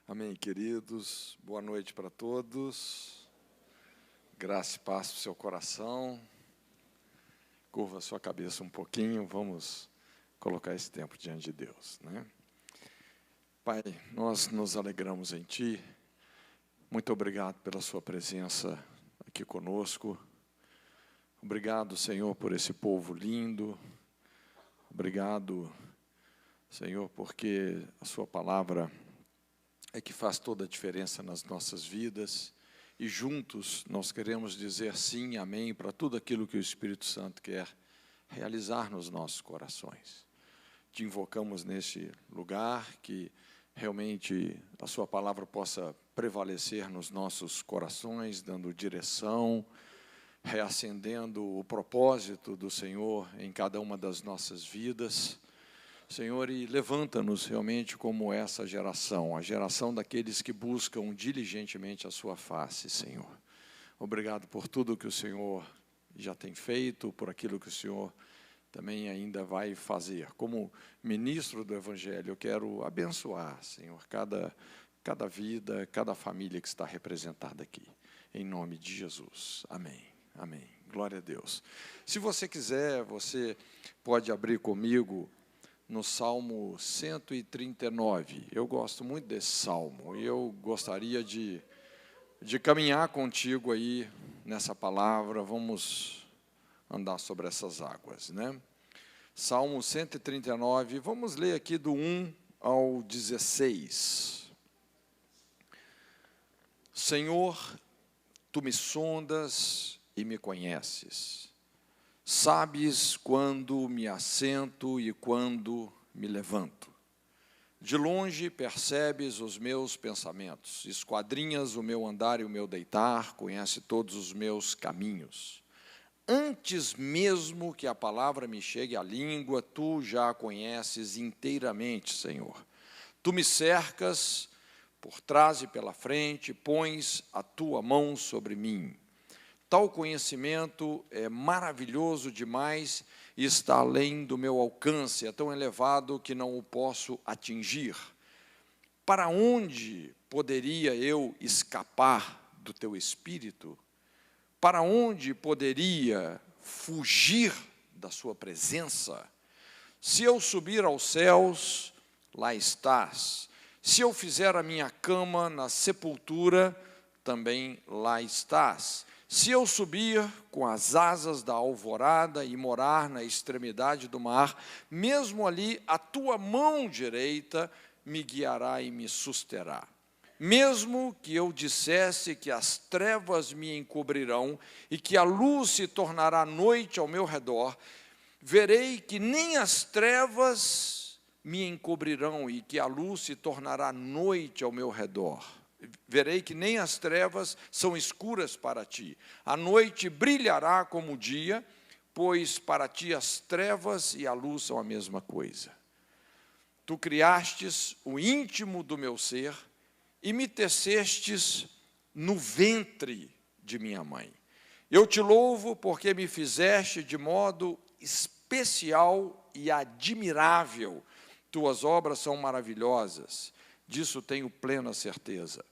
Amém, queridos. Boa noite para todos. Graça e paz para o seu coração. Curva a sua cabeça um pouquinho. Vamos colocar esse tempo diante de Deus, né? Pai, nós nos alegramos em Ti. Muito obrigado pela sua presença aqui conosco. Obrigado, Senhor, por esse povo lindo. Obrigado, Senhor, porque a sua palavra é que faz toda a diferença nas nossas vidas, e juntos nós queremos dizer sim e amém para tudo aquilo que o Espírito Santo quer realizar nos nossos corações. Te invocamos neste lugar, que realmente a sua palavra possa prevalecer nos nossos corações, dando direção, reacendendo o propósito do Senhor em cada uma das nossas vidas. Senhor, e levanta-nos realmente como essa geração, a geração daqueles que buscam diligentemente a sua face, Senhor. Obrigado por tudo que o Senhor já tem feito, por aquilo que o Senhor também ainda vai fazer. Como ministro do Evangelho, eu quero abençoar, Senhor, cada vida, cada família que está representada aqui. Em nome de Jesus. Amém. Amém. Glória a Deus. Se você quiser, você pode abrir comigo no Salmo 139, eu gosto muito desse Salmo, e eu gostaria de caminhar contigo aí nessa palavra, vamos andar sobre essas águas, né? Salmo 139, vamos ler aqui do 1 ao 16. Senhor, Tu me sondas e me conheces. Sabes quando me assento e quando me levanto. De longe percebes os meus pensamentos, esquadrinhas o meu andar e o meu deitar, conhece todos os meus caminhos. Antes mesmo que a palavra me chegue à língua, Tu já a conheces inteiramente, Senhor. Tu me cercas por trás e pela frente, pões a Tua mão sobre mim. Tal conhecimento é maravilhoso demais e está além do meu alcance, é tão elevado que não o posso atingir. Para onde poderia eu escapar do Teu Espírito? Para onde poderia fugir da Sua presença? Se eu subir aos céus, lá estás. Se eu fizer a minha cama na sepultura, também lá estás. Se eu subir com as asas da alvorada e morar na extremidade do mar, mesmo ali a Tua mão direita me guiará e me susterá. Mesmo que eu dissesse que as trevas me encobrirão e que a luz se tornará noite ao meu redor, verei que nem as trevas me encobrirão e que a luz se tornará noite ao meu redor. Verei que nem as trevas são escuras para Ti. A noite brilhará como o dia, pois para Ti as trevas e a luz são a mesma coisa. Tu criastes o íntimo do meu ser e me tecestes no ventre de minha mãe. Eu Te louvo porque me fizeste de modo especial e admirável. Tuas obras são maravilhosas. Disso tenho plena certeza.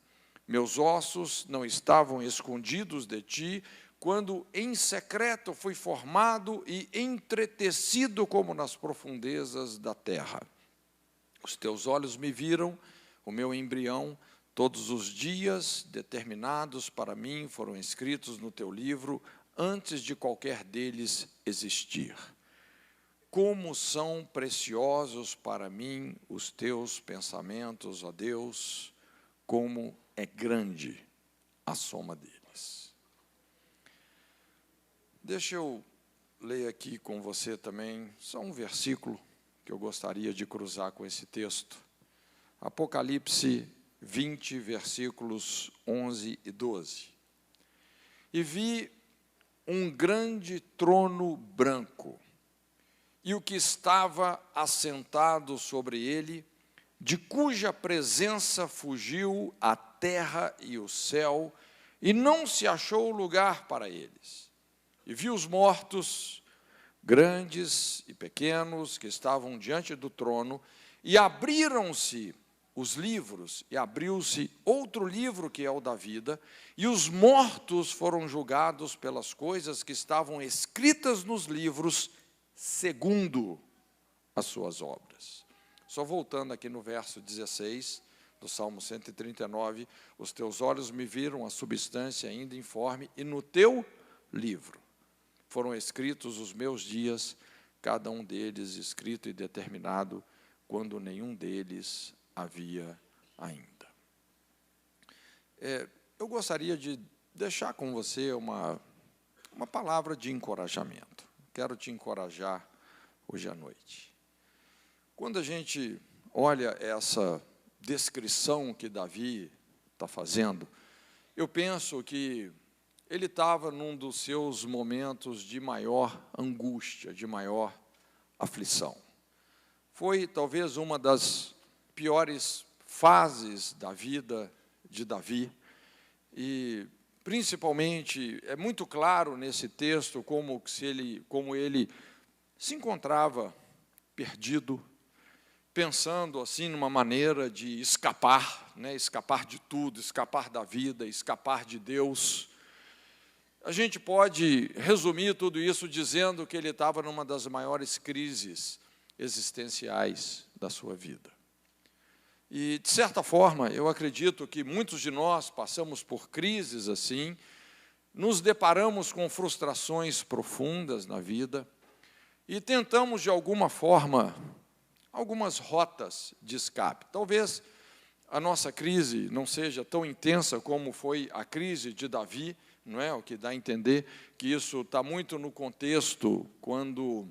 Meus ossos não estavam escondidos de Ti, quando em secreto fui formado e entretecido como nas profundezas da terra. Os Teus olhos me viram, o meu embrião, todos os dias determinados para mim foram escritos no Teu livro, antes de qualquer deles existir. Como são preciosos para mim os Teus pensamentos, ó Deus, como é grande a soma deles. Deixa eu ler aqui com você também, só um versículo que eu gostaria de cruzar com esse texto. Apocalipse 20, versículos 11 e 12. E vi um grande trono branco, e o que estava assentado sobre ele, de cuja presença fugiu a terra e o céu, e não se achou lugar para eles. E vi os mortos, grandes e pequenos, que estavam diante do trono, e abriram-se os livros, e abriu-se outro livro, que é o da vida, e os mortos foram julgados pelas coisas que estavam escritas nos livros, segundo as suas obras. Só voltando aqui no verso 16, do Salmo 139, os teus olhos me viram a substância ainda informe, e no teu livro foram escritos os meus dias, cada um deles escrito e determinado, quando nenhum deles havia ainda. Eu gostaria de deixar com você uma palavra de encorajamento. Quero te encorajar hoje à noite. Quando a gente olha essa descrição que Davi está fazendo, eu penso que ele estava num dos seus momentos de maior angústia, de maior aflição. Foi talvez uma das piores fases da vida de Davi, e principalmente é muito claro nesse texto como ele se encontrava perdido, pensando assim numa maneira de escapar, escapar de tudo, escapar da vida, escapar de Deus. A gente pode resumir tudo isso dizendo que ele estava numa das maiores crises existenciais da sua vida. E, de certa forma, eu acredito que muitos de nós passamos por crises assim, nos deparamos com frustrações profundas na vida e tentamos, de alguma forma, algumas rotas de escape. Talvez a nossa crise não seja tão intensa como foi a crise de Davi, não é? O que dá a entender que isso está muito no contexto quando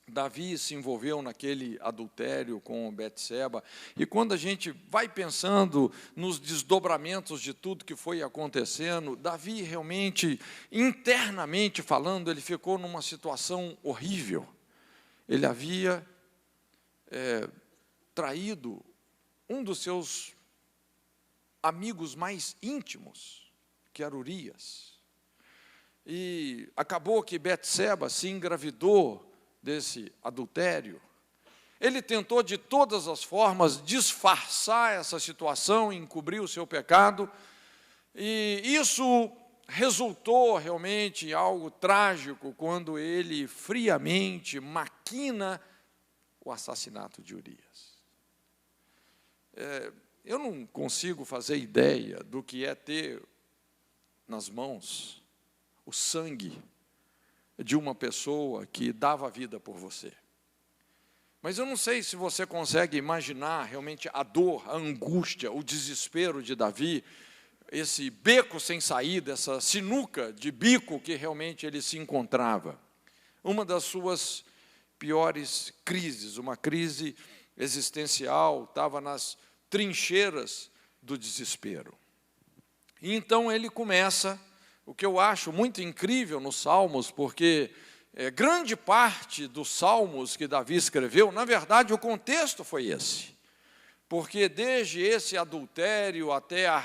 Davi se envolveu naquele adultério com Betseba, e quando a gente vai pensando nos desdobramentos de tudo que foi acontecendo, Davi realmente, internamente falando, ele ficou numa situação horrível. Ele havia traído um dos seus amigos mais íntimos, que era Urias, e acabou que Betseba se engravidou desse adultério. Ele tentou de todas as formas disfarçar essa situação, encobrir o seu pecado, e isso resultou realmente em algo trágico quando ele friamente maquina o assassinato de Urias. Eu não consigo fazer ideia do que é ter nas mãos o sangue de uma pessoa que dava a vida por você. Mas eu não sei se você consegue imaginar realmente a dor, a angústia, o desespero de Davi, esse beco sem saída, essa sinuca de bico que realmente ele se encontrava. Uma das suas piores crises, uma crise existencial, estava nas trincheiras do desespero. E então ele começa, o que eu acho muito incrível nos Salmos, porque grande parte dos Salmos que Davi escreveu, na verdade, o contexto foi esse. Porque desde esse adultério até a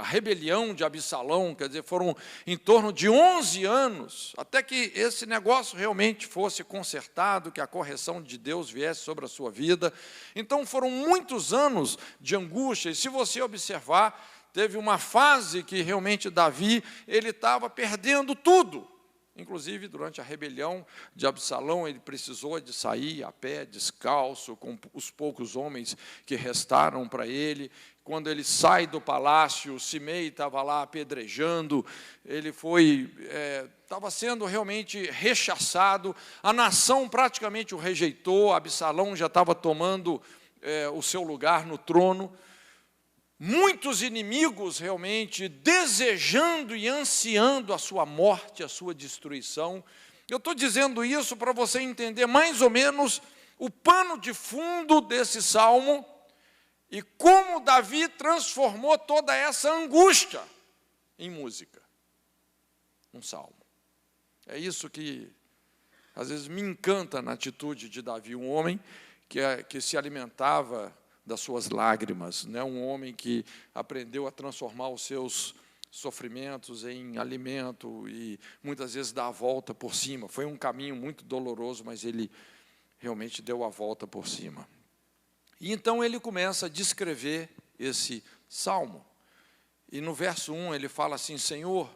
rebelião de Absalão, quer dizer, foram em torno de 11 anos, até que esse negócio realmente fosse consertado, que a correção de Deus viesse sobre a sua vida. Então, foram muitos anos de angústia, e se você observar, teve uma fase que realmente Davi, ele estava perdendo tudo. Inclusive, durante a rebelião de Absalão, ele precisou de sair a pé, descalço, com os poucos homens que restaram para ele. Quando ele sai do palácio, Simei estava lá apedrejando, ele estava sendo realmente rechaçado, a nação praticamente o rejeitou, Absalão já estava tomando o seu lugar no trono. Muitos inimigos realmente desejando e ansiando a sua morte, a sua destruição. Eu estou dizendo isso para você entender mais ou menos o pano de fundo desse salmo e como Davi transformou toda essa angústia em música, um salmo. É isso que às vezes me encanta na atitude de Davi, um homem que se alimentava das suas lágrimas, né? Um homem que aprendeu a transformar os seus sofrimentos em alimento e muitas vezes dar a volta por cima. Foi um caminho muito doloroso, mas ele realmente deu a volta por cima. E então ele começa a descrever esse salmo. E no verso 1 ele fala assim: Senhor,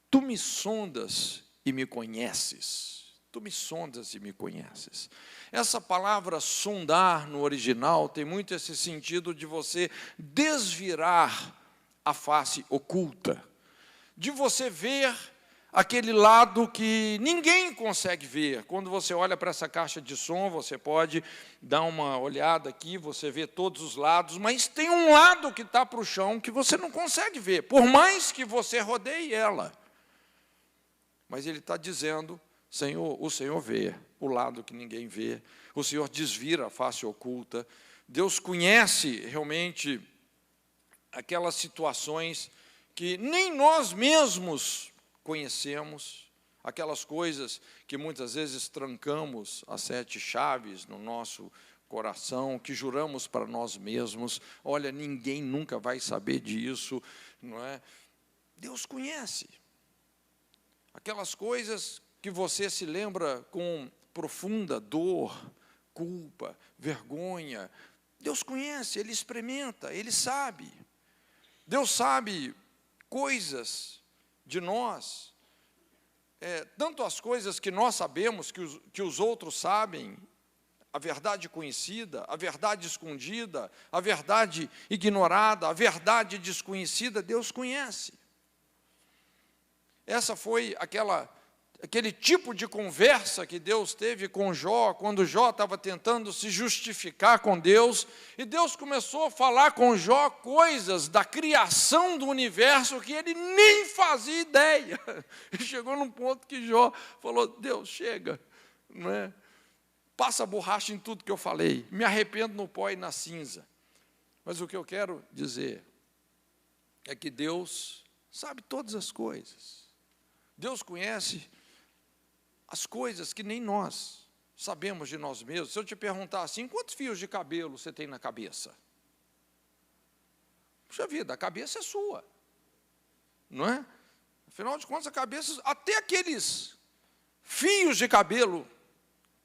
tu me sondas e me conheces. Tu me sondas e me conheces. Essa palavra sondar no original tem muito esse sentido de você desvirar a face oculta, de você ver aquele lado que ninguém consegue ver. Quando você olha para essa caixa de som, você pode dar uma olhada aqui, você vê todos os lados, mas tem um lado que está para o chão que você não consegue ver, por mais que você rodeie ela. Mas ele está dizendo, Senhor, o Senhor vê o lado que ninguém vê, o Senhor desvira a face oculta. Deus conhece realmente aquelas situações que nem nós mesmos conhecemos, aquelas coisas que muitas vezes trancamos as 7 chaves no nosso coração, que juramos para nós mesmos, olha, ninguém nunca vai saber disso, não é? Deus conhece. Aquelas coisas que você se lembra com profunda dor, culpa, vergonha, Deus conhece, Ele experimenta, Ele sabe. Deus sabe coisas de nós, tanto as coisas que nós sabemos, que os outros sabem, a verdade conhecida, a verdade escondida, a verdade ignorada, a verdade desconhecida, Deus conhece. Essa foi aquele tipo de conversa que Deus teve com Jó, quando Jó estava tentando se justificar com Deus, e Deus começou a falar com Jó coisas da criação do universo que ele nem fazia ideia. E chegou num ponto que Jó falou: Deus, chega, não é? Passa borracha em tudo que eu falei, me arrependo no pó e na cinza. Mas o que eu quero dizer é que Deus sabe todas as coisas. Deus conhece as coisas que nem nós sabemos de nós mesmos. Se eu te perguntar assim, quantos fios de cabelo você tem na cabeça? Puxa vida, a cabeça é sua, não é? Afinal de contas, a cabeça, até aqueles fios de cabelo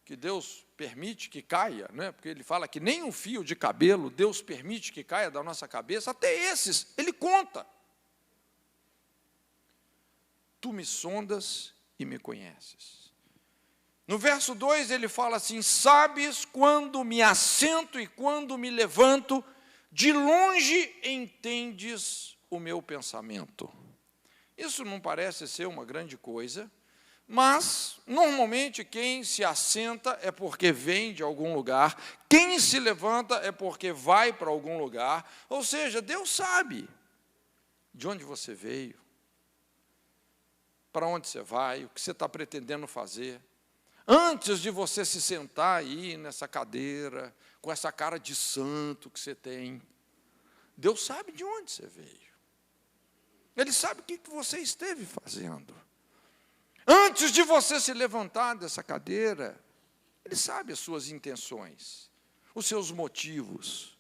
que Deus permite que caia, né? Porque Ele fala que nem um fio de cabelo Deus permite que caia da nossa cabeça, até esses Ele conta. Tu me sondas e me conheces. No verso 2 ele fala assim: sabes quando me assento e quando me levanto, de longe entendes o meu pensamento. Isso não parece ser uma grande coisa, mas normalmente quem se assenta é porque vem de algum lugar, quem se levanta é porque vai para algum lugar, ou seja, Deus sabe de onde você veio, para onde você vai, o que você está pretendendo fazer. Antes de você se sentar aí nessa cadeira, com essa cara de santo que você tem, Deus sabe de onde você veio. Ele sabe o que você esteve fazendo. Antes de você se levantar dessa cadeira, Ele sabe as suas intenções, os seus motivos.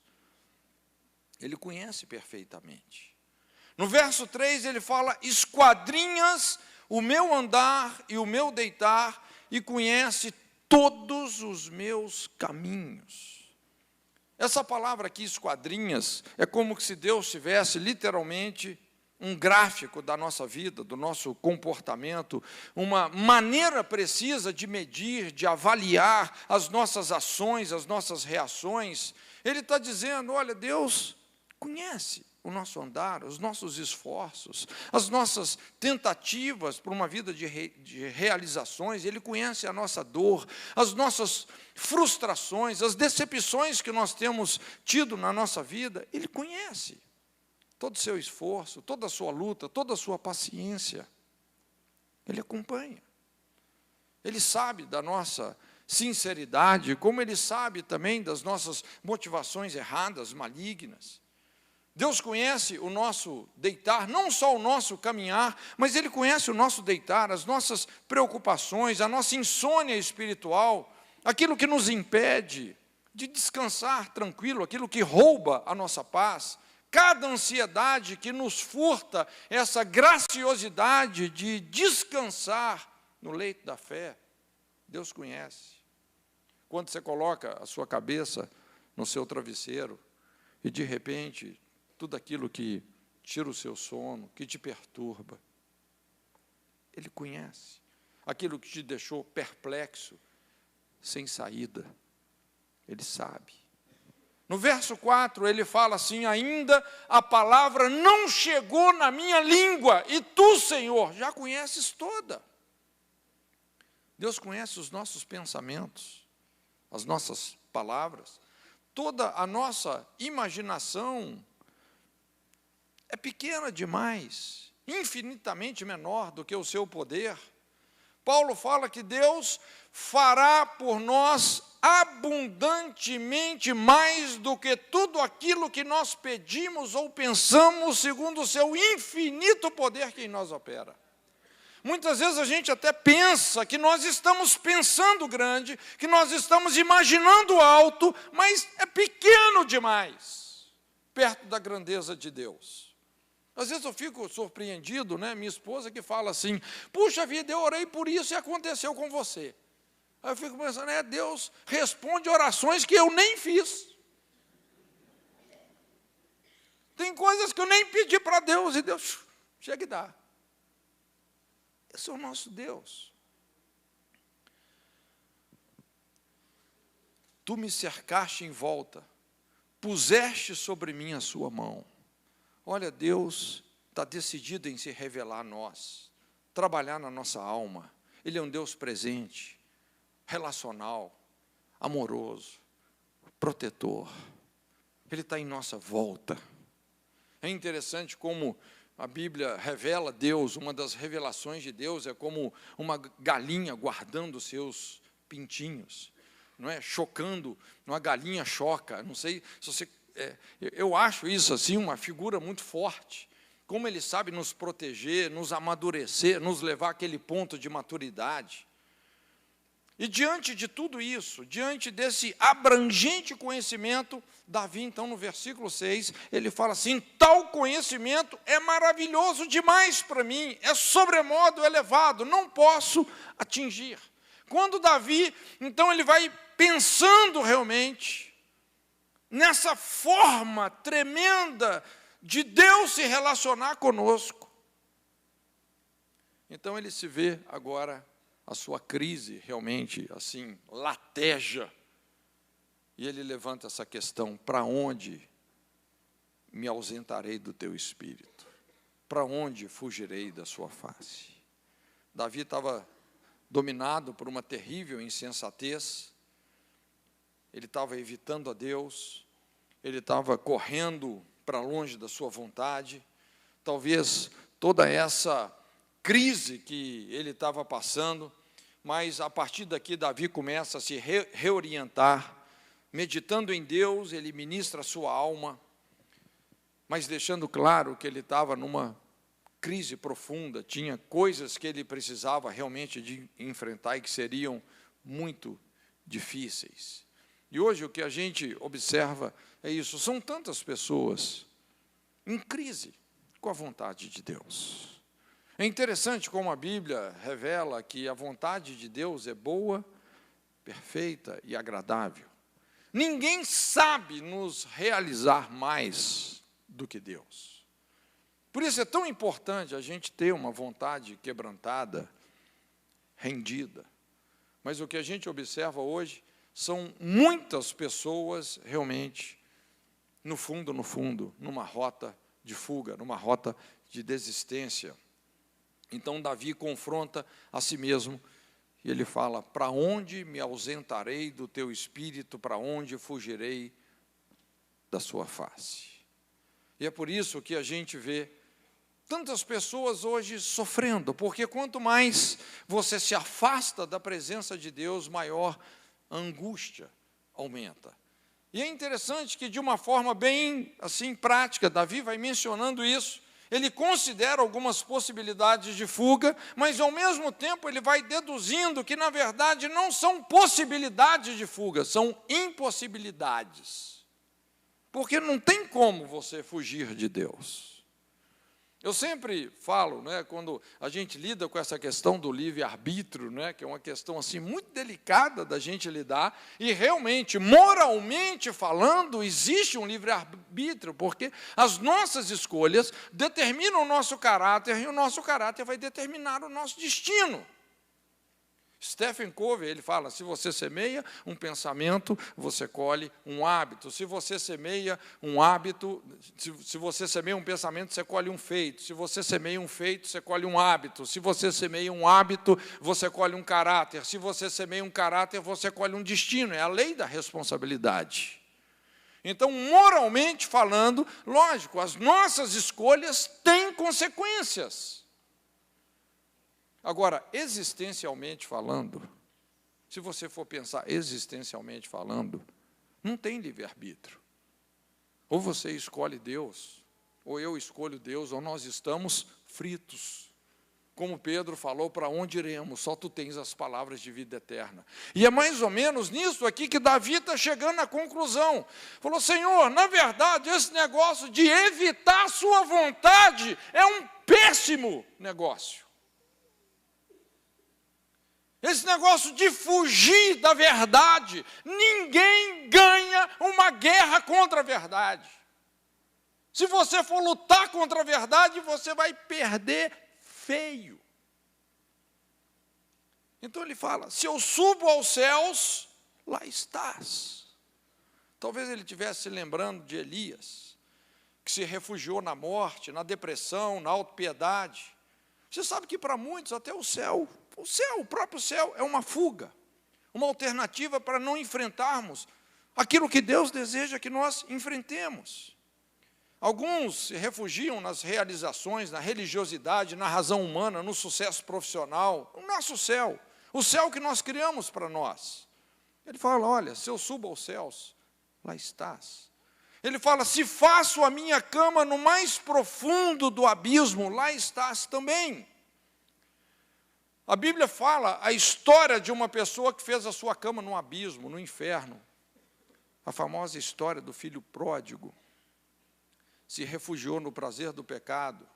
Ele conhece perfeitamente. No verso 3 ele fala: esquadrinhas o meu andar e o meu deitar, e conhece todos os meus caminhos. Essa palavra aqui, esquadrinhas, é como se Deus tivesse literalmente um gráfico da nossa vida, do nosso comportamento, uma maneira precisa de medir, de avaliar as nossas ações, as nossas reações. Ele está dizendo: olha, Deus conhece o nosso andar, os nossos esforços, as nossas tentativas por uma vida de realizações. Ele conhece a nossa dor, as nossas frustrações, as decepções que nós temos tido na nossa vida. Ele conhece todo o seu esforço, toda a sua luta, toda a sua paciência. Ele acompanha. Ele sabe da nossa sinceridade, como Ele sabe também das nossas motivações erradas, malignas. Deus conhece o nosso deitar, não só o nosso caminhar, mas Ele conhece o nosso deitar, as nossas preocupações, a nossa insônia espiritual, aquilo que nos impede de descansar tranquilo, aquilo que rouba a nossa paz, cada ansiedade que nos furta essa graciosidade de descansar no leito da fé. Deus conhece. Quando você coloca a sua cabeça no seu travesseiro, e de repente, tudo aquilo que tira o seu sono, que te perturba, Ele conhece. Aquilo que te deixou perplexo, sem saída, Ele sabe. No verso 4, ele fala assim: ainda a palavra não chegou na minha língua, e tu, Senhor, já conheces toda. Deus conhece os nossos pensamentos, as nossas palavras, toda a nossa imaginação é pequena demais, infinitamente menor do que o seu poder. Paulo fala que Deus fará por nós abundantemente mais do que tudo aquilo que nós pedimos ou pensamos, segundo o seu infinito poder que em nós opera. Muitas vezes a gente até pensa que nós estamos pensando grande, que nós estamos imaginando alto, mas é pequeno demais, perto da grandeza de Deus. Às vezes eu fico surpreendido, né? Minha esposa que fala assim: puxa vida, eu orei por isso e aconteceu com você. Aí eu fico pensando, Deus responde orações que eu nem fiz. Tem coisas que eu nem pedi para Deus e Deus chega e dá. Esse é o nosso Deus. Tu me cercaste em volta, puseste sobre mim a sua mão. Olha, Deus está decidido em se revelar a nós, trabalhar na nossa alma. Ele é um Deus presente, relacional, amoroso, protetor. Ele está em nossa volta. É interessante como a Bíblia revela Deus. Uma das revelações de Deus é como uma galinha guardando seus pintinhos, não é? Chocando, uma galinha choca. Não sei se você... eu acho isso assim uma figura muito forte. Como Ele sabe nos proteger, nos amadurecer, nos levar àquele ponto de maturidade. E diante de tudo isso, diante desse abrangente conhecimento, Davi, então, no versículo 6, ele fala assim: tal conhecimento é maravilhoso demais para mim, é sobremodo elevado, não posso atingir. Quando Davi, então, ele vai pensando realmente nessa forma tremenda de Deus se relacionar conosco, então ele se vê agora, a sua crise realmente assim lateja, e ele levanta essa questão: para onde me ausentarei do teu espírito? Para onde fugirei da sua face? Davi estava dominado por uma terrível insensatez, ele estava evitando a Deus, ele estava correndo para longe da sua vontade. Talvez toda essa crise que ele estava passando, mas a partir daqui Davi começa a se reorientar, meditando em Deus, ele ministra a sua alma, mas deixando claro que ele estava numa crise profunda, tinha coisas que ele precisava realmente de enfrentar e que seriam muito difíceis. E hoje o que a gente observa é isso, são tantas pessoas em crise com a vontade de Deus. É interessante como a Bíblia revela que a vontade de Deus é boa, perfeita e agradável. Ninguém sabe nos realizar mais do que Deus. Por isso é tão importante a gente ter uma vontade quebrantada, rendida. Mas o que a gente observa hoje são muitas pessoas realmente, no fundo, numa rota de fuga, numa rota de desistência. Então Davi confronta a si mesmo e ele fala: para onde me ausentarei do teu espírito, para onde fugirei da sua face? E é por isso que a gente vê tantas pessoas hoje sofrendo, porque quanto mais você se afasta da presença de Deus, maior a angústia aumenta. E é interessante que, de uma forma bem assim prática, Davi vai mencionando isso. Ele considera algumas possibilidades de fuga, mas ao mesmo tempo ele vai deduzindo que, na verdade, não são possibilidades de fuga, são impossibilidades. Porque não tem como você fugir de Deus. Eu sempre falo, né, quando a gente lida com essa questão do livre-arbítrio, né, que é uma questão assim, muito delicada da gente lidar, e realmente, moralmente falando, existe um livre-arbítrio, porque as nossas escolhas determinam o nosso caráter, e o nosso caráter vai determinar o nosso destino. Stephen Covey, ele fala, se você semeia um pensamento, você colhe um hábito. Se você semeia um hábito, se você semeia um pensamento, você colhe um feito. Se você semeia um feito, você colhe um hábito. Se você semeia um hábito, você colhe um caráter. Se você semeia um caráter, você colhe um destino. É a lei da responsabilidade. Então, moralmente falando, lógico, as nossas escolhas têm consequências. Agora, existencialmente falando, se você for pensar existencialmente falando, não tem livre-arbítrio. Ou você escolhe Deus, ou eu escolho Deus, ou nós estamos fritos. Como Pedro falou, para onde iremos? Só tu tens as palavras de vida eterna. E é mais ou menos nisso aqui que Davi está chegando à conclusão. Falou, Senhor, na verdade, esse negócio de evitar a sua vontade é um péssimo negócio. Esse negócio de fugir da verdade, ninguém ganha uma guerra contra a verdade. Se você for lutar contra a verdade, você vai perder feio. Então ele fala, se eu subo aos céus, lá estás. Talvez ele estivesse se lembrando de Elias, que se refugiou na morte, na depressão, na autopiedade. Você sabe que para muitos até o céu, o próprio céu é uma fuga, uma alternativa para não enfrentarmos aquilo que Deus deseja que nós enfrentemos. Alguns se refugiam nas realizações, na religiosidade, na razão humana, no sucesso profissional, o nosso céu, o céu que nós criamos para nós. Ele fala, olha, se eu subo aos céus, lá estás. Ele fala, se faço a minha cama no mais profundo do abismo, lá estás também. A Bíblia fala a história de uma pessoa que fez a sua cama no abismo, no inferno. A famosa história do filho pródigo. Se refugiou no prazer do pecado.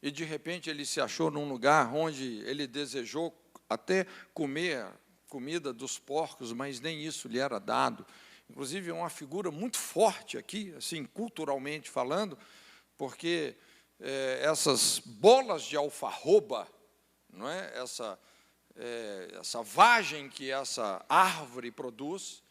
E, de repente, ele se achou num lugar onde ele desejou até comer comida dos porcos, mas nem isso lhe era dado. Inclusive, é uma figura muito forte aqui, assim, culturalmente falando, porque essas bolas de alfarroba, não é? Essa vagem que essa árvore produz,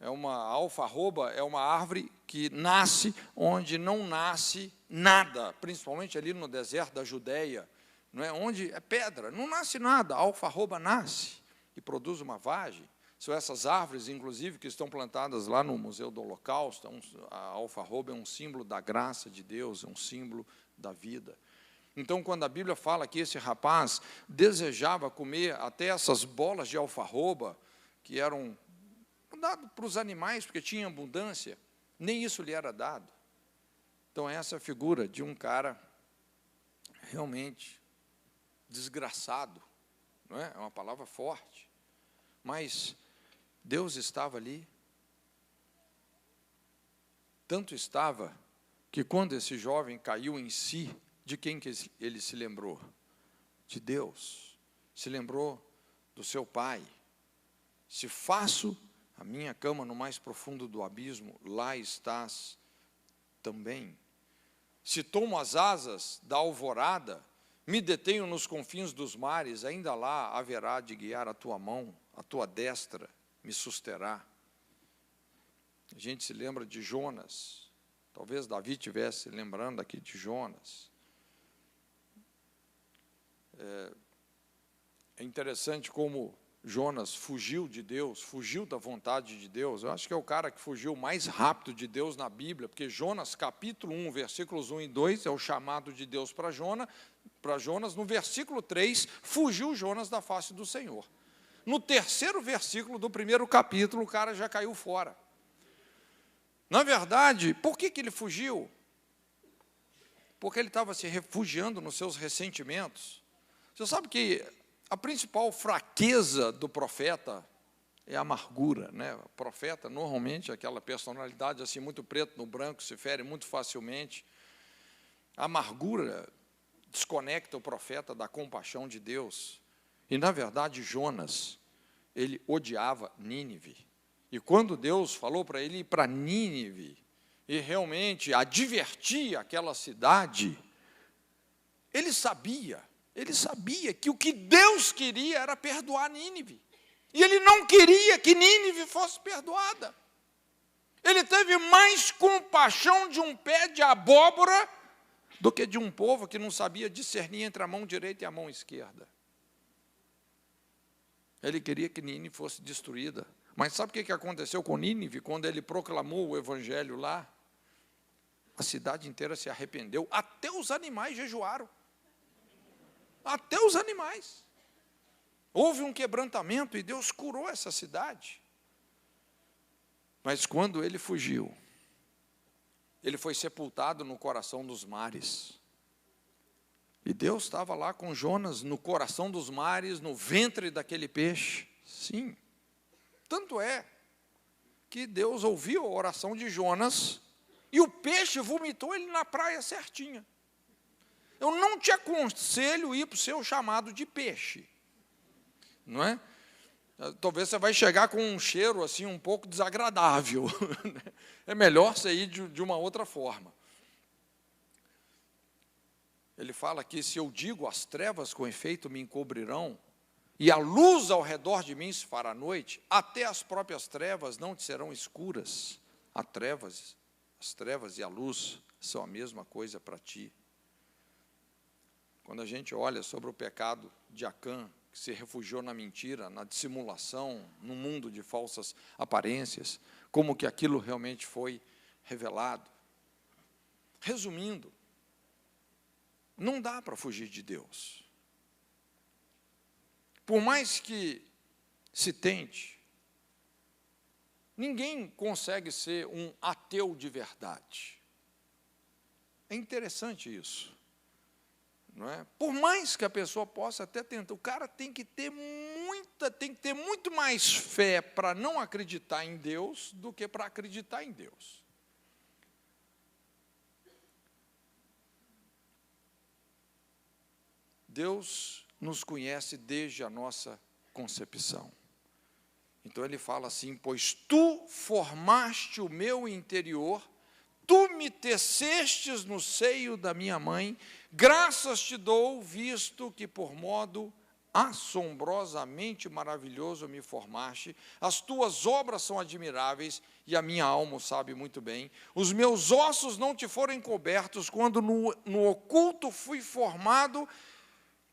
a alfarroba é uma árvore que nasce onde não nasce nada, principalmente ali no deserto da Judeia, não é? Onde é pedra, não nasce nada, a alfarroba nasce e produz uma vagem. São essas árvores, inclusive, que estão plantadas lá no Museu do Holocausto. A alfarroba é um símbolo da graça de Deus, é um símbolo da vida. Então, quando a Bíblia fala que esse rapaz desejava comer até essas bolas de alfarroba, que eram dadas para os animais, porque tinha abundância, nem isso lhe era dado. Então, essa é a figura de um cara realmente desgraçado, não é? É uma palavra forte, mas Deus estava ali. Tanto estava que quando esse jovem caiu em si, de quem que ele se lembrou? De Deus. Se lembrou do seu pai. Se faço a minha cama no mais profundo do abismo, lá estás também. Se tomo as asas da alvorada, me detenho nos confins dos mares, ainda lá haverá de guiar a tua mão, a tua destra me susterá. A gente se lembra de Jonas. Talvez Davi estivesse lembrando aqui de Jonas. É interessante como Jonas fugiu de Deus, fugiu da vontade de Deus. Eu acho que é o cara que fugiu mais rápido de Deus na Bíblia, porque Jonas, capítulo 1, versículos 1 e 2, é o chamado de Deus para Jonas. No versículo 3, fugiu Jonas da face do Senhor. No terceiro versículo do primeiro capítulo, o cara já caiu fora. Na verdade, por que ele fugiu? Porque ele estava se refugiando nos seus ressentimentos. Você sabe que a principal fraqueza do profeta é a amargura, né? O profeta, normalmente, é aquela personalidade assim, muito preto no branco, se fere muito facilmente. A amargura desconecta o profeta da compaixão de Deus. E, na verdade, Jonas, ele odiava Nínive. E quando Deus falou para ele ir para Nínive, e realmente advertir aquela cidade, ele sabia que o que Deus queria era perdoar Nínive. E ele não queria que Nínive fosse perdoada. Ele teve mais compaixão de um pé de abóbora do que de um povo que não sabia discernir entre a mão direita e a mão esquerda. Ele queria que Nínive fosse destruída. Mas sabe o que aconteceu com Nínive quando ele proclamou o evangelho lá? A cidade inteira se arrependeu, até os animais jejuaram. Até os animais. Houve um quebrantamento e Deus curou essa cidade. Mas quando ele fugiu, ele foi sepultado no coração dos mares. E Deus estava lá com Jonas no coração dos mares, no ventre daquele peixe. Sim. Tanto é que Deus ouviu a oração de Jonas e o peixe vomitou ele na praia certinha. Eu não te aconselho ir para o seu chamado de peixe. Não é? Talvez você vai chegar com um cheiro assim um pouco desagradável. É melhor você ir de uma outra forma. Ele fala que se eu digo as trevas com efeito me encobrirão, e a luz ao redor de mim se fará noite, até as próprias trevas não te serão escuras. As trevas e a luz são a mesma coisa para ti. Quando a gente olha sobre o pecado de Acã, que se refugiou na mentira, na dissimulação, no mundo de falsas aparências, como que aquilo realmente foi revelado. Resumindo, não dá para fugir de Deus. Por mais que se tente, ninguém consegue ser um ateu de verdade. É interessante isso. Não é? Por mais que a pessoa possa até tentar, o cara tem que ter muito mais fé para não acreditar em Deus do que para acreditar em Deus. Deus nos conhece desde a nossa concepção. Então ele fala assim: pois tu formaste o meu interior, tu me tecestes no seio da minha mãe, graças te dou, visto que por modo assombrosamente maravilhoso me formaste, as tuas obras são admiráveis, e a minha alma o sabe muito bem. Os meus ossos não te foram encobertos, quando no oculto fui formado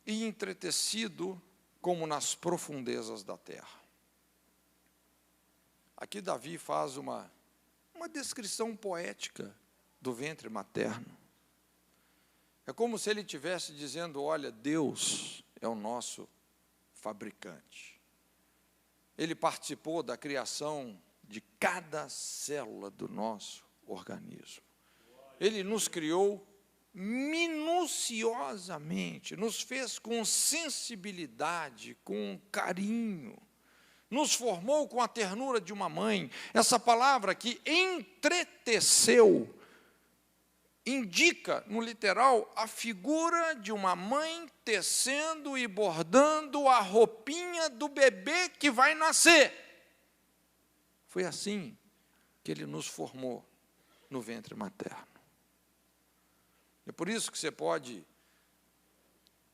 e entretecido, como nas profundezas da terra. Aqui Davi faz uma descrição poética do ventre materno. É como se ele estivesse dizendo: olha, Deus é o nosso fabricante. Ele participou da criação de cada célula do nosso organismo. Ele nos criou minuciosamente, nos fez com sensibilidade, com carinho, nos formou com a ternura de uma mãe. Essa palavra aqui, entreteceu, indica, no literal, a figura de uma mãe tecendo e bordando a roupinha do bebê que vai nascer. Foi assim que ele nos formou no ventre materno. É por isso que você pode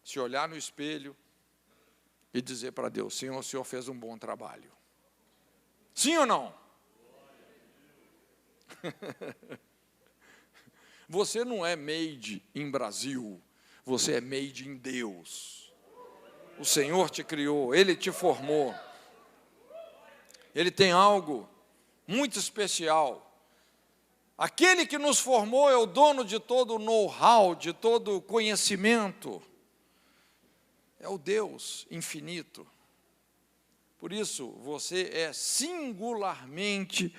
se olhar no espelho e dizer para Deus: Senhor, o Senhor fez um bom trabalho. Sim ou não? Você não é made in Brasil, você é made in Deus. O Senhor te criou, Ele te formou. Ele tem algo muito especial. Aquele que nos formou é o dono de todo o know-how, de todo o conhecimento. É o Deus infinito. Por isso, você é singularmente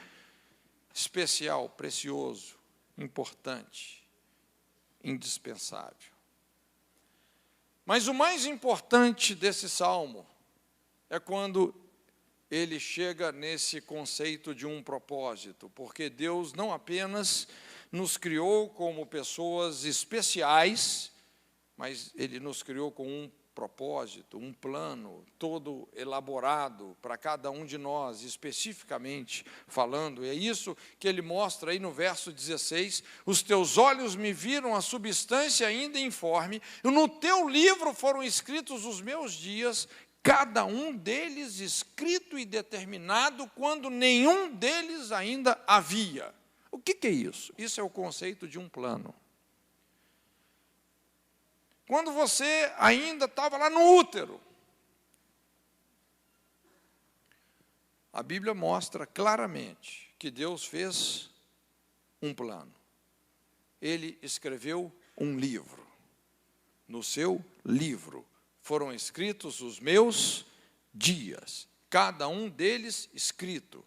especial, precioso, importante, indispensável. Mas o mais importante desse salmo é quando ele chega nesse conceito de um propósito, porque Deus não apenas nos criou como pessoas especiais, mas Ele nos criou com um propósito, um plano todo elaborado para cada um de nós, especificamente falando. É isso que Ele mostra aí no verso 16: os teus olhos me viram a substância ainda informe, e no teu livro foram escritos os meus dias, cada um deles escrito e determinado, quando nenhum deles ainda havia. O que é isso? Isso é o conceito de um plano. Quando você ainda estava lá no útero, a Bíblia mostra claramente que Deus fez um plano. Ele escreveu um livro. No seu livro foram escritos os meus dias, cada um deles escrito,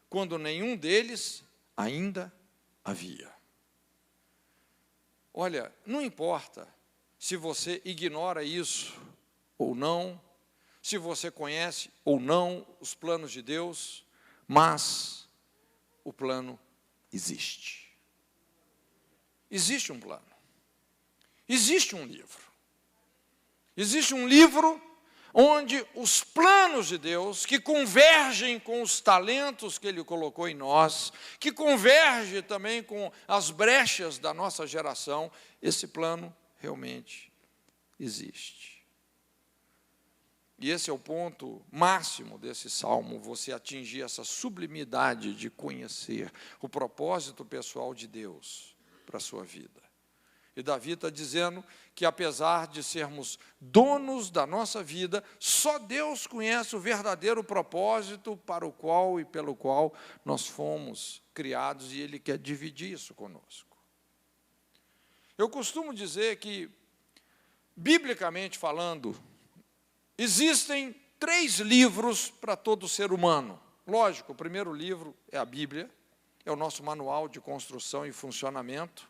quando nenhum deles ainda havia. Olha, não importa se você ignora isso ou não, se você conhece ou não os planos de Deus, mas o plano existe. Existe um plano. Existe um livro. Existe um livro onde os planos de Deus, que convergem com os talentos que Ele colocou em nós, que converge também com as brechas da nossa geração, esse plano realmente existe. E esse é o ponto máximo desse salmo, você atingir essa sublimidade de conhecer o propósito pessoal de Deus para a sua vida. E Davi está dizendo que, apesar de sermos donos da nossa vida, só Deus conhece o verdadeiro propósito para o qual e pelo qual nós fomos criados, e Ele quer dividir isso conosco. Eu costumo dizer que, biblicamente falando, existem 3 livros para todo ser humano. Lógico, o primeiro livro é a Bíblia, é o nosso manual de construção e funcionamento.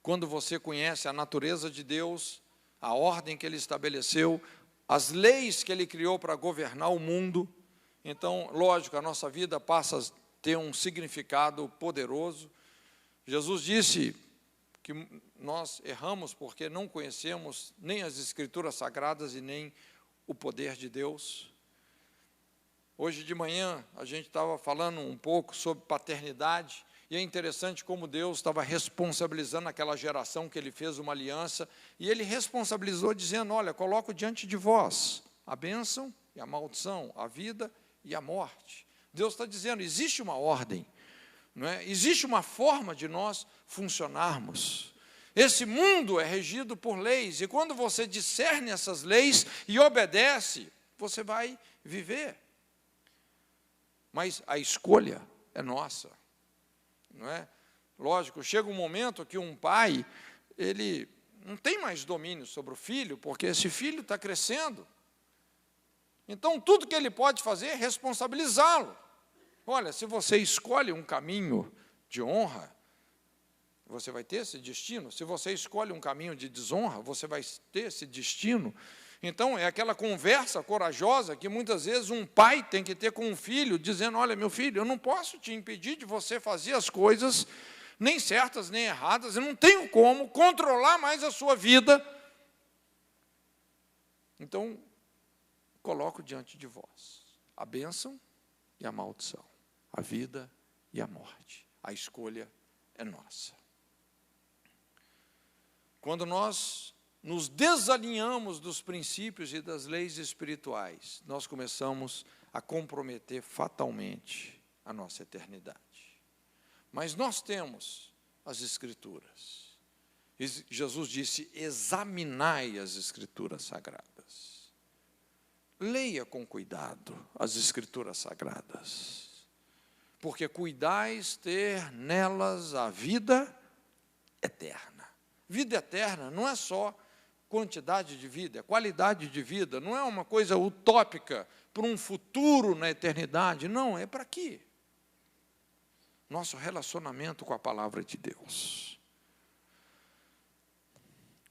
Quando você conhece a natureza de Deus, a ordem que Ele estabeleceu, as leis que Ele criou para governar o mundo, então, lógico, a nossa vida passa a ter um significado poderoso. Jesus disse que nós erramos porque não conhecemos nem as Escrituras Sagradas e nem o poder de Deus. Hoje de manhã a gente estava falando um pouco sobre paternidade, e é interessante como Deus estava responsabilizando aquela geração que Ele fez uma aliança, e Ele responsabilizou dizendo: olha, coloco diante de vós a bênção e a maldição, a vida e a morte. Deus está dizendo, existe uma ordem, não é? Existe uma forma de nós funcionarmos. Esse mundo é regido por leis, e quando você discerne essas leis e obedece, você vai viver. Mas a escolha é nossa, não é? Lógico, chega um momento que um pai, ele não tem mais domínio sobre o filho, porque esse filho está crescendo. Então, tudo que ele pode fazer é responsabilizá-lo. Olha, se você escolhe um caminho de honra, você vai ter esse destino. Se você escolhe um caminho de desonra, você vai ter esse destino. Então, é aquela conversa corajosa que muitas vezes um pai tem que ter com um filho, dizendo: olha, meu filho, eu não posso te impedir de você fazer as coisas, nem certas, nem erradas, eu não tenho como controlar mais a sua vida. Então, coloco diante de vós a bênção e a maldição, a vida e a morte. A escolha é nossa. Quando nós nos desalinhamos dos princípios e das leis espirituais, nós começamos a comprometer fatalmente a nossa eternidade. Mas nós temos as Escrituras. E Jesus disse: examinai as Escrituras Sagradas. Leia com cuidado as Escrituras Sagradas, porque cuidais ter nelas a vida eterna. Vida eterna não é só quantidade de vida, é qualidade de vida, não é uma coisa utópica para um futuro na eternidade, não, é para aqui. Nosso relacionamento com a palavra de Deus.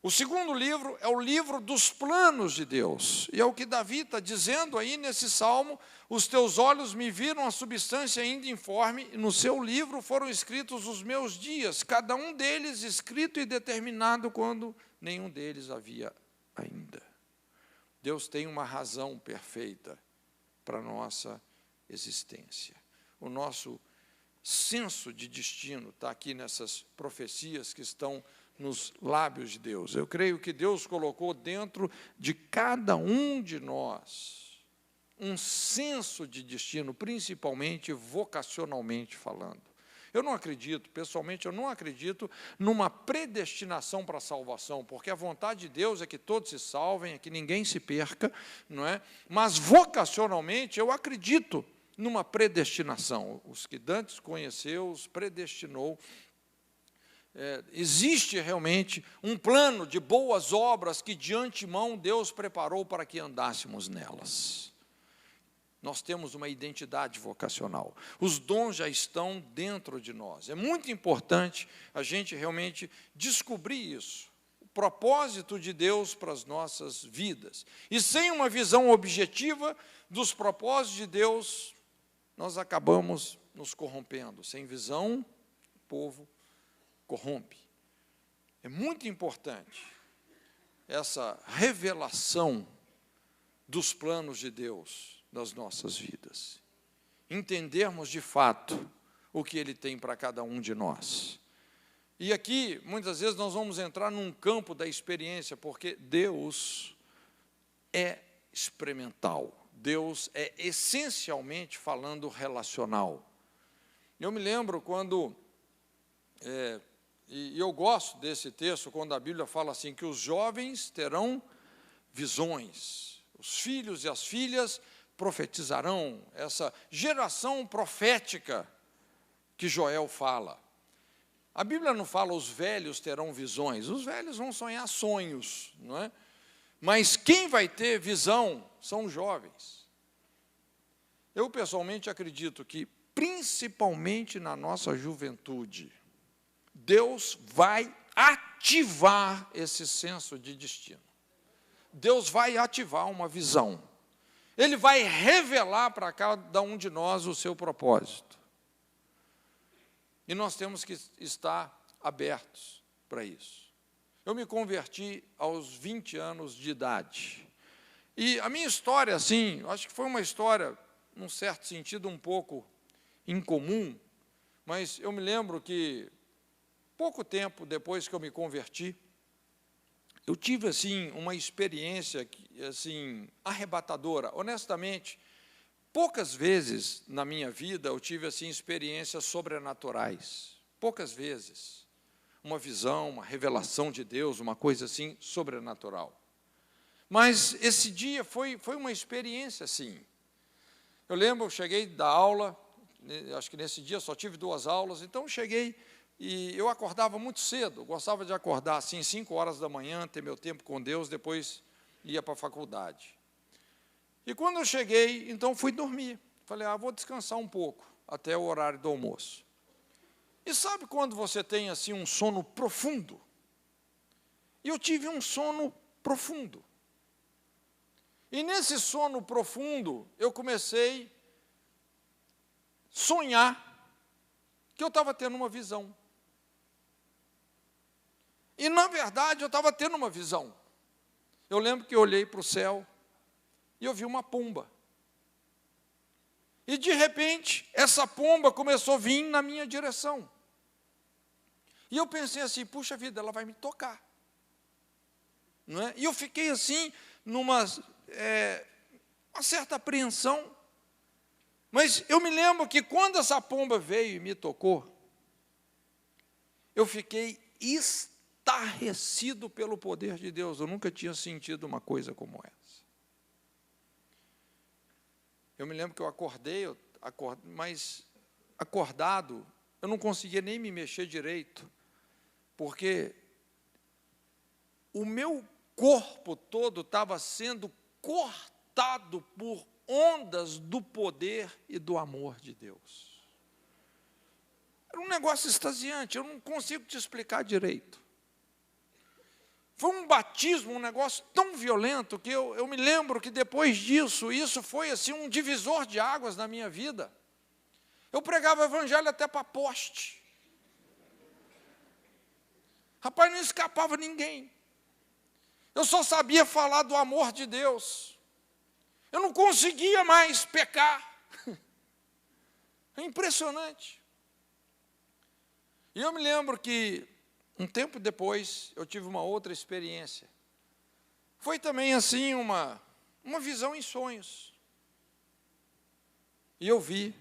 O segundo livro é o livro dos planos de Deus. E é o que Davi está dizendo aí nesse salmo: os teus olhos me viram a substância ainda informe, e no seu livro foram escritos os meus dias, cada um deles escrito e determinado quando nenhum deles havia ainda. Deus tem uma razão perfeita para a nossa existência. O nosso senso de destino está aqui nessas profecias que estão nos lábios de Deus. Eu creio que Deus colocou dentro de cada um de nós um senso de destino, principalmente vocacionalmente falando. Eu não acredito, pessoalmente, eu não acredito numa predestinação para a salvação, porque a vontade de Deus é que todos se salvem, é que ninguém se perca, não é? Mas vocacionalmente eu acredito numa predestinação. Os que Dantes conheceu, os predestinou. Existe realmente um plano de boas obras que de antemão Deus preparou para que andássemos nelas. Nós temos uma identidade vocacional. Os dons já estão dentro de nós. É muito importante a gente realmente descobrir isso. O propósito de Deus para as nossas vidas. E sem uma visão objetiva dos propósitos de Deus, nós acabamos nos corrompendo. Sem visão, o povo corrompe. É muito importante essa revelação dos planos de Deus das nossas vidas. Entendermos de fato o que Ele tem para cada um de nós. E aqui, muitas vezes, nós vamos entrar num campo da experiência, porque Deus é experimental. Deus é essencialmente falando relacional. Eu me lembro quando, e eu gosto desse texto, quando a Bíblia fala assim, que os jovens terão visões, os filhos e as filhas profetizarão, essa geração profética que Joel fala. A Bíblia não fala os velhos terão visões, os velhos vão sonhar sonhos, não é? Mas quem vai ter visão são os jovens. Eu pessoalmente acredito que, principalmente na nossa juventude, Deus vai ativar esse senso de destino. Deus vai ativar uma visão. Ele vai revelar para cada um de nós o seu propósito. E nós temos que estar abertos para isso. Eu me converti aos 20 anos de idade. E a minha história, assim, acho que foi uma história, num certo sentido, um pouco incomum, mas eu me lembro que, pouco tempo depois que eu me converti, eu tive, assim, uma experiência, assim, arrebatadora. Honestamente, poucas vezes na minha vida eu tive, assim, experiências sobrenaturais. Poucas vezes. Uma visão, uma revelação de Deus, uma coisa, assim, sobrenatural. Mas esse dia foi uma experiência, assim. Eu lembro, eu cheguei da aula, acho que nesse dia só tive 2 aulas, então eu cheguei. E eu acordava muito cedo, gostava de acordar assim, 5 horas da manhã, ter meu tempo com Deus, depois ia para a faculdade. E quando eu cheguei, então fui dormir. Falei, vou descansar um pouco, até o horário do almoço. E sabe quando você tem assim um sono profundo? E eu tive um sono profundo. E nesse sono profundo, eu comecei a sonhar que eu estava tendo uma visão. E, na verdade, eu estava tendo uma visão. Eu lembro que eu olhei para o céu e eu vi uma pomba. E, de repente, essa pomba começou a vir na minha direção. E eu pensei assim, puxa vida, ela vai me tocar. Não é? E eu fiquei assim, numa uma certa apreensão. Mas eu me lembro que quando essa pomba veio e me tocou, eu fiquei estarrecido pelo poder de Deus. Eu nunca tinha sentido uma coisa como essa. Eu me lembro que eu acordei, mas acordado, eu não conseguia nem me mexer direito, porque o meu corpo todo estava sendo cortado por ondas do poder e do amor de Deus. Era um negócio extasiante, eu não consigo te explicar direito. Foi um batismo, um negócio tão violento, que eu me lembro que depois disso, isso foi assim um divisor de águas na minha vida. Eu pregava o evangelho até para poste. Rapaz, não escapava ninguém. Eu só sabia falar do amor de Deus. Eu não conseguia mais pecar. É impressionante. E eu me lembro que, um tempo depois, eu tive uma outra experiência. Foi também assim uma visão em sonhos. E eu vi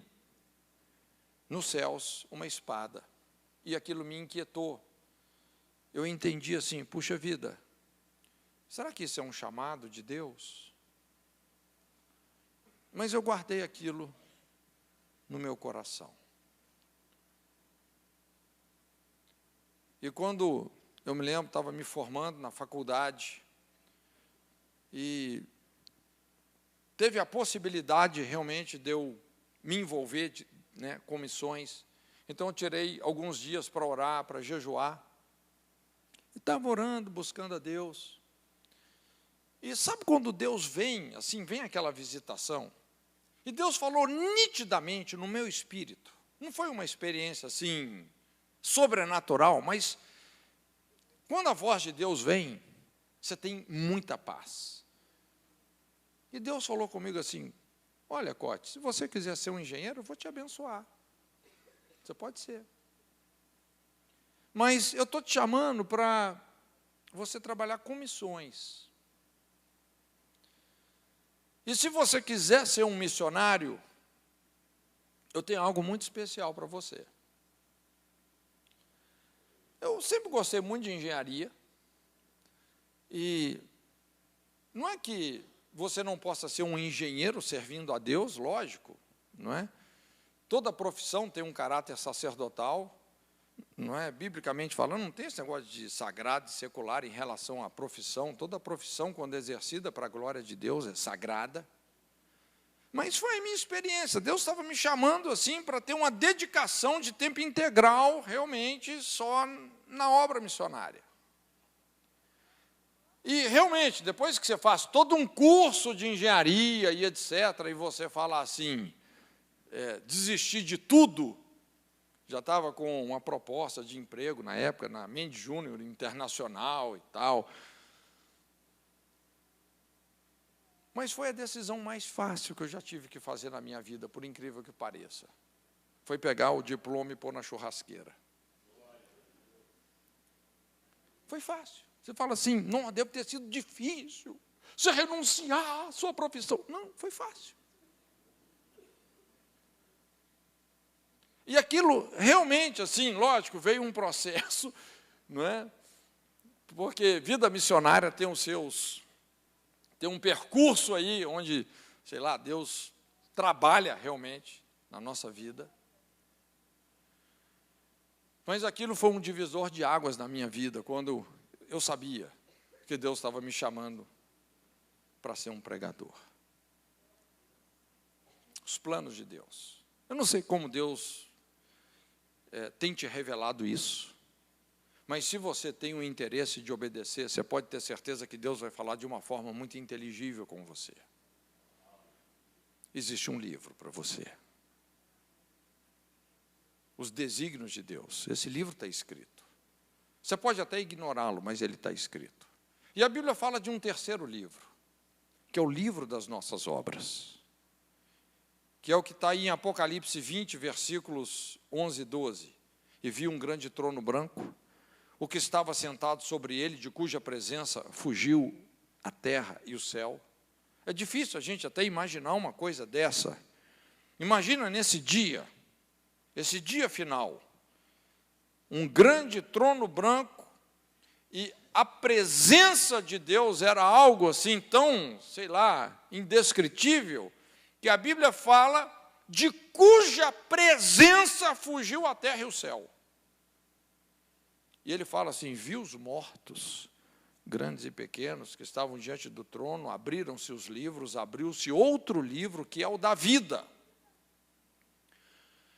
nos céus uma espada. E aquilo me inquietou. Eu entendi assim, puxa vida, será que isso é um chamado de Deus? Mas eu guardei aquilo no meu coração. E quando eu me lembro, estava me formando na faculdade, e teve a possibilidade realmente de eu me envolver com missões. Então eu tirei alguns dias para orar, para jejuar. E estava orando, buscando a Deus. E sabe quando Deus vem, assim, vem aquela visitação? E Deus falou nitidamente no meu espírito. Não foi uma experiência assim, sobrenatural, mas quando a voz de Deus vem, você tem muita paz. E Deus falou comigo assim, olha, Cote, se você quiser ser um engenheiro, eu vou te abençoar. Você pode ser. Mas eu estou te chamando para você trabalhar com missões. E se você quiser ser um missionário, eu tenho algo muito especial para você. Eu sempre gostei muito de engenharia. E não é que você não possa ser um engenheiro servindo a Deus, lógico, não é? Toda profissão tem um caráter sacerdotal. Não é, biblicamente falando, não tem esse negócio de sagrado e secular em relação à profissão. Toda profissão, quando exercida para a glória de Deus, é sagrada. Mas foi a minha experiência. Deus estava me chamando assim para ter uma dedicação de tempo integral, realmente, só na obra missionária. E, realmente, depois que você faz todo um curso de engenharia e etc., e você fala assim, desistir de tudo, já estava com uma proposta de emprego na época, na Mendes Júnior Internacional e tal. Mas foi a decisão mais fácil que eu já tive que fazer na minha vida, por incrível que pareça. Foi pegar o diploma e pôr na churrasqueira. Foi fácil. Você fala assim, não, deve ter sido difícil você renunciar à sua profissão. Não, foi fácil. E aquilo realmente, assim, lógico, veio um processo, não é? Porque vida missionária tem um percurso aí onde, sei lá, Deus trabalha realmente na nossa vida. Mas aquilo foi um divisor de águas na minha vida, quando eu sabia que Deus estava me chamando para ser um pregador. Os planos de Deus. Eu não sei como Deus tem te revelado isso, mas se você tem o interesse de obedecer, você pode ter certeza que Deus vai falar de uma forma muito inteligível com você. Existe um livro para você. Os desígnios de Deus. Esse livro está escrito. Você pode até ignorá-lo, mas ele está escrito. E a Bíblia fala de um terceiro livro, que é o livro das nossas obras, que é o que está aí em Apocalipse 20, versículos 11 e 12. E vi um grande trono branco, o que estava sentado sobre ele, de cuja presença fugiu a terra e o céu. É difícil a gente até imaginar uma coisa dessa. Imagina nesse dia, esse dia final, um grande trono branco, e a presença de Deus era algo assim tão, sei lá, indescritível, que a Bíblia fala de cuja presença fugiu a terra e o céu. E ele fala assim, viu os mortos, grandes e pequenos, que estavam diante do trono, abriram-se os livros, abriu-se outro livro, que é o da vida.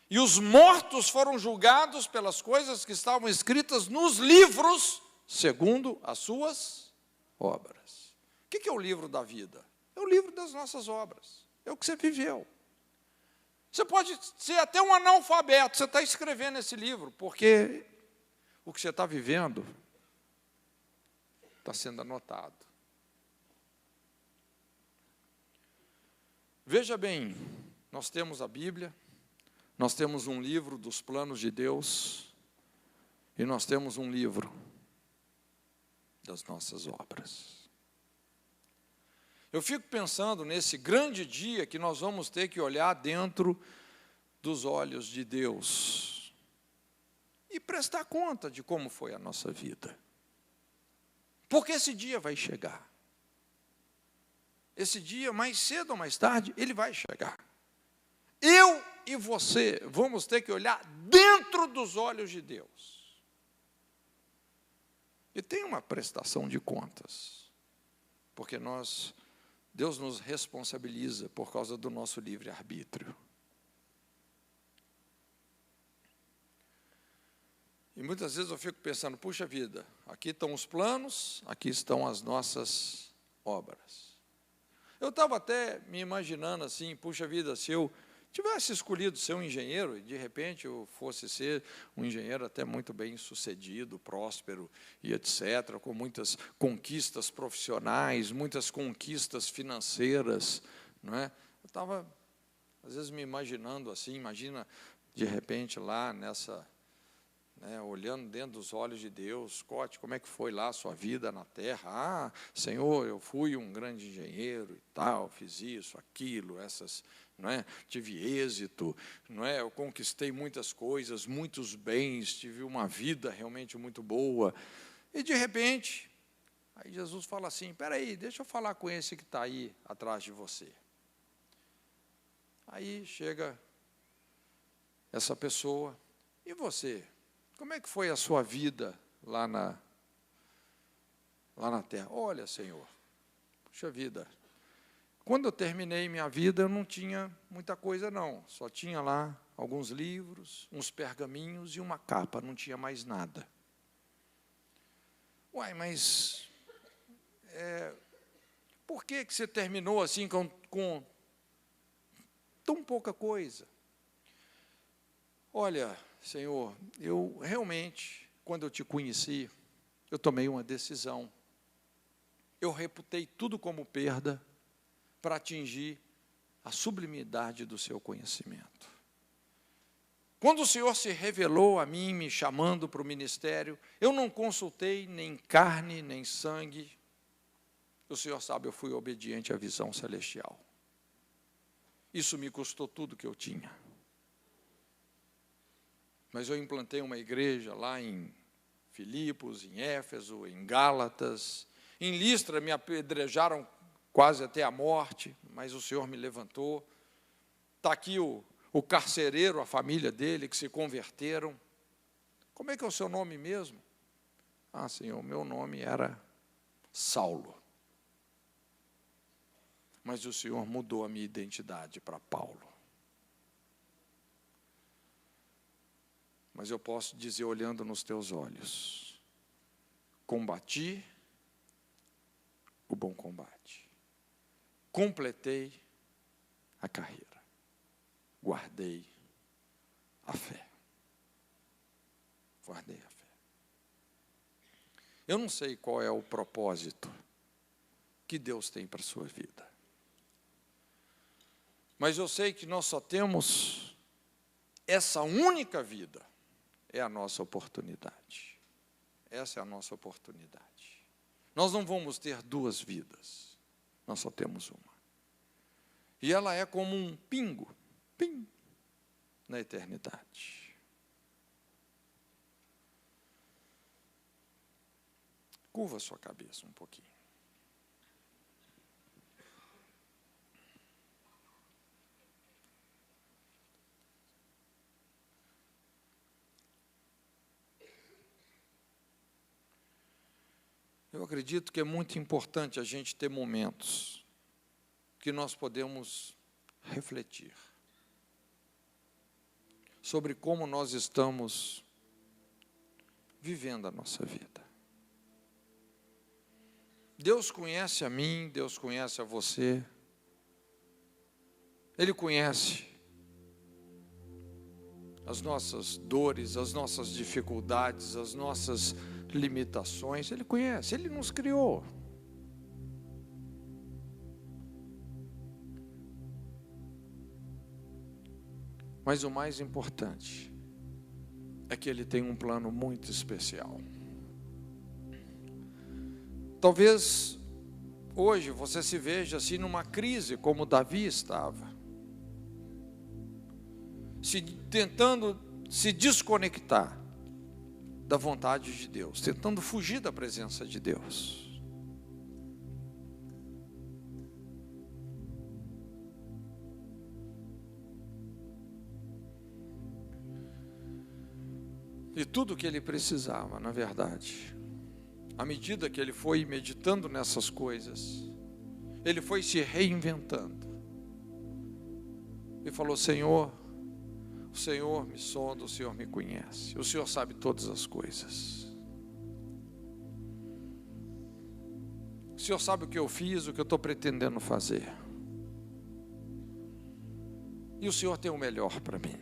E os mortos foram julgados pelas coisas que estavam escritas nos livros segundo as suas obras. O que é o livro da vida? É o livro das nossas obras. É o que você viveu. Você pode ser até um analfabeto, você está escrevendo esse livro, porque o que você está vivendo está sendo anotado. Veja bem, nós temos a Bíblia, nós temos um livro dos planos de Deus, e nós temos um livro das nossas obras. Eu fico pensando nesse grande dia que nós vamos ter que olhar dentro dos olhos de Deus e prestar conta de como foi a nossa vida. Porque esse dia vai chegar. Esse dia, mais cedo ou mais tarde, ele vai chegar. Eu e você vamos ter que olhar dentro dos olhos de Deus. E tem uma prestação de contas. Porque Deus nos responsabiliza por causa do nosso livre-arbítrio. E muitas vezes eu fico pensando, puxa vida, aqui estão os planos, aqui estão as nossas obras. Eu estava até me imaginando assim, puxa vida, se eu tivesse escolhido ser um engenheiro, e de repente eu fosse ser um engenheiro até muito bem sucedido, próspero e etc., com muitas conquistas profissionais, muitas conquistas financeiras, não é? Eu estava, às vezes, me imaginando assim, imagina, de repente, lá nessa, olhando dentro dos olhos de Deus, Scott, como é que foi lá a sua vida na terra? Ah, Senhor, eu fui um grande engenheiro e tal, fiz isso, aquilo, tive êxito, eu conquistei muitas coisas, muitos bens, tive uma vida realmente muito boa. E, de repente, aí Jesus fala assim, espera aí, deixa eu falar com esse que está aí atrás de você. Aí chega essa pessoa, e você? Como é que foi a sua vida lá na terra? Olha, Senhor, puxa vida, quando eu terminei minha vida, eu não tinha muita coisa, não. Só tinha lá alguns livros, uns pergaminhos e uma capa, não tinha mais nada. Uai, mas por que você terminou assim com tão pouca coisa? Olha, Senhor, eu realmente, quando eu te conheci, eu tomei uma decisão. Eu reputei tudo como perda para atingir a sublimidade do seu conhecimento. Quando o Senhor se revelou a mim, me chamando para o ministério, eu não consultei nem carne, nem sangue. O Senhor sabe, eu fui obediente à visão celestial. Isso me custou tudo que eu tinha. Mas eu implantei uma igreja lá em Filipos, em Éfeso, em Gálatas. Em Listra me apedrejaram quase até a morte, mas o Senhor me levantou. Está aqui o carcereiro, a família dele, que se converteram. Como é que é o seu nome mesmo? Ah, Senhor, meu nome era Saulo. Mas o Senhor mudou a minha identidade para Paulo. Mas eu posso dizer, olhando nos teus olhos, combati o bom combate, completei a carreira, guardei a fé. Guardei a fé. Eu não sei qual é o propósito que Deus tem para a sua vida, mas eu sei que nós só temos essa única vida. É a nossa oportunidade. Essa é a nossa oportunidade. Nós não vamos ter duas vidas. Nós só temos uma. E ela é como um pingo, pim, na eternidade. Curva a sua cabeça um pouquinho. Eu acredito que é muito importante a gente ter momentos que nós podemos refletir sobre como nós estamos vivendo a nossa vida. Deus conhece a mim, Deus conhece a você. Ele conhece as nossas dores, as nossas dificuldades, as nossas limitações. Ele conhece, Ele nos criou. Mas o mais importante é que Ele tem um plano muito especial. Talvez hoje você se veja assim numa crise como Davi estava, tentando se desconectar da vontade de Deus, tentando fugir da presença de Deus. E tudo que ele precisava, na verdade, à medida que ele foi meditando nessas coisas, ele foi se reinventando. E falou: Senhor, o Senhor me sonda, o Senhor me conhece, o Senhor sabe todas as coisas. O Senhor sabe o que eu fiz, o que eu estou pretendendo fazer. E o Senhor tem o melhor para mim.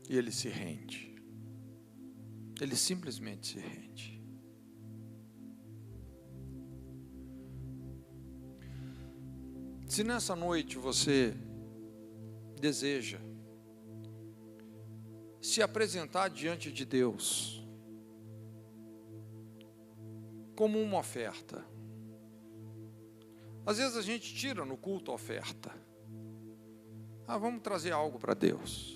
E ele se rende. Ele simplesmente se rende. Se nessa noite você deseja se apresentar diante de Deus como uma oferta, às vezes a gente tira no culto a oferta. Vamos trazer algo para Deus.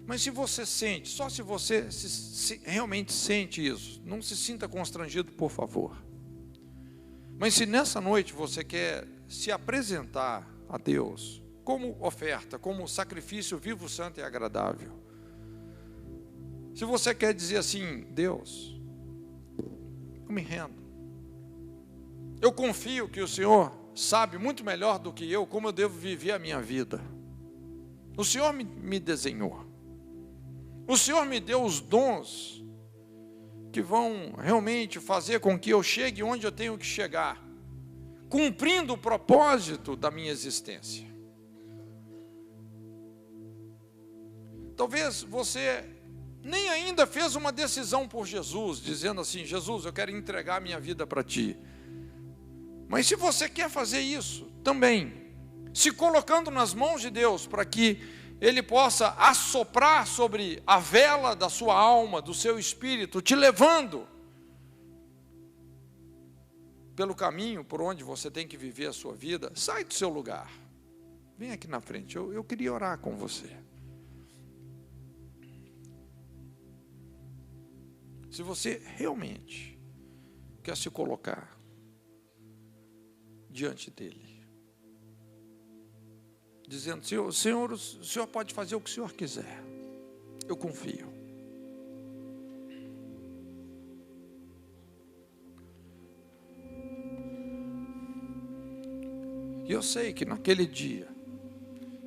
Mas se você sente, só se você realmente sente isso, não se sinta constrangido, por favor. Mas se nessa noite você quer se apresentar a Deus como oferta, como sacrifício vivo, santo e agradável, se você quer dizer assim: Deus, eu me rendo, eu confio que o Senhor sabe muito melhor do que eu como eu devo viver a minha vida. O Senhor me desenhou, o Senhor me deu os dons que vão realmente fazer com que eu chegue onde eu tenho que chegar, cumprindo o propósito da minha existência. Talvez você nem ainda fez uma decisão por Jesus, dizendo assim: Jesus, eu quero entregar a minha vida para Ti. Mas se você quer fazer isso também, se colocando nas mãos de Deus, para que Ele possa assoprar sobre a vela da sua alma, do seu espírito, te levando pelo caminho por onde você tem que viver a sua vida, sai do seu lugar, vem aqui na frente, eu queria orar com você. Se você realmente quer se colocar diante dele, dizendo: Senhor, o Senhor pode fazer o que o Senhor quiser, eu confio. E eu sei que naquele dia,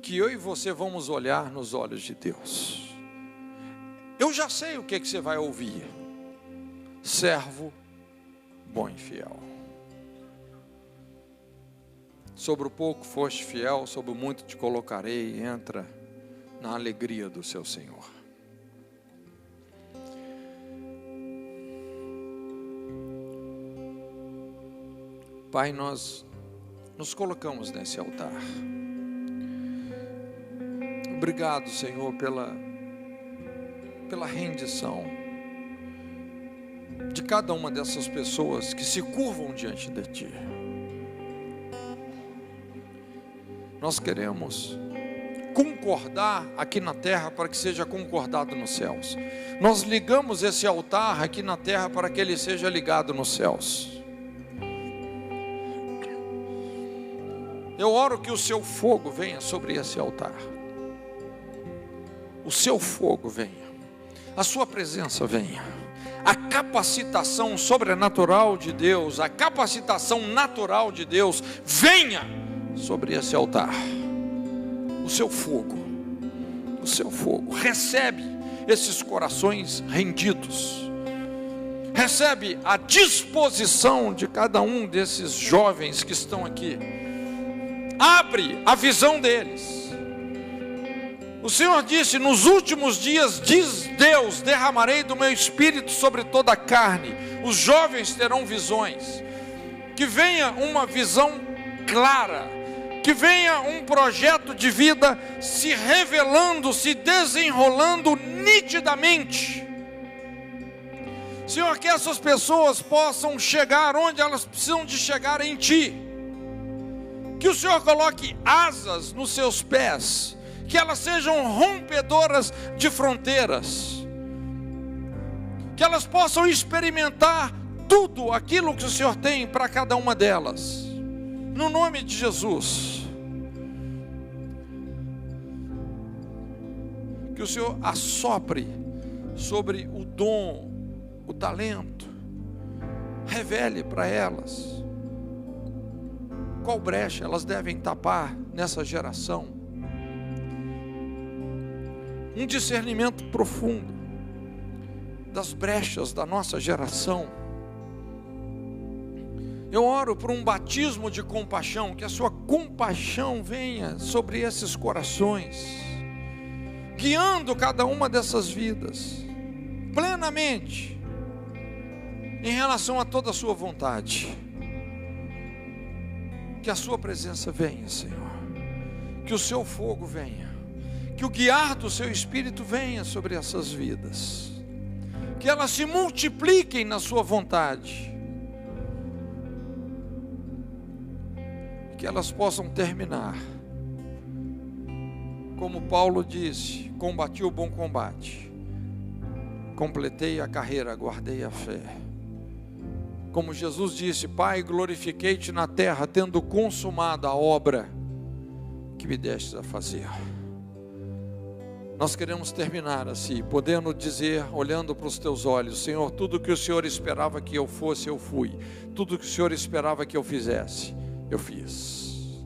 que eu e você vamos olhar nos olhos de Deus, eu já sei o que você vai ouvir: servo bom e fiel. Sobre o pouco foste fiel, sobre o muito te colocarei. Entra na alegria do seu Senhor. Pai, nós nos colocamos nesse altar. Obrigado, Senhor, pela rendição de cada uma dessas pessoas que se curvam diante de Ti. Nós queremos concordar aqui na terra para que seja concordado nos céus. Nós ligamos esse altar aqui na terra para que ele seja ligado nos céus. Eu oro que o seu fogo venha sobre esse altar. O seu fogo venha, a sua presença venha, a capacitação sobrenatural de Deus, a capacitação natural de Deus venha sobre esse altar. O seu fogo recebe esses corações rendidos, recebe a disposição de cada um desses jovens que estão aqui. Abre a visão deles. O Senhor disse: nos últimos dias, diz Deus, derramarei do meu espírito sobre toda a carne. Os jovens terão visões. Que venha uma visão clara, que venha um projeto de vida se revelando, se desenrolando nitidamente. Senhor, que essas pessoas possam chegar onde elas precisam de chegar em Ti. Que o Senhor coloque asas nos seus pés, que elas sejam rompedoras de fronteiras, que elas possam experimentar tudo aquilo que o Senhor tem para cada uma delas, no nome de Jesus. Que o Senhor assopre sobre o dom, o talento, revele para elas qual brecha elas devem tapar nessa geração, um discernimento profundo das brechas da nossa geração. Eu oro por um batismo de compaixão, que a sua compaixão venha sobre esses corações, guiando cada uma dessas vidas plenamente em relação a toda a sua vontade. Que a sua presença venha, Senhor, que o seu fogo venha, que o guiar do seu Espírito venha sobre essas vidas, que elas se multipliquem na sua vontade, que elas possam terminar, como Paulo disse: combati o bom combate, completei a carreira, guardei a fé. Como Jesus disse: Pai, glorifiquei-te na terra, tendo consumado a obra que me destes a fazer. Nós queremos terminar assim, podendo dizer, olhando para os teus olhos: Senhor, tudo que o Senhor esperava que eu fosse, eu fui. Tudo que o Senhor esperava que eu fizesse, eu fiz.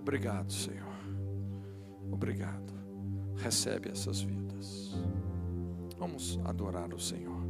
Obrigado, Senhor. Obrigado. Recebe essas vidas. Vamos adorar o Senhor.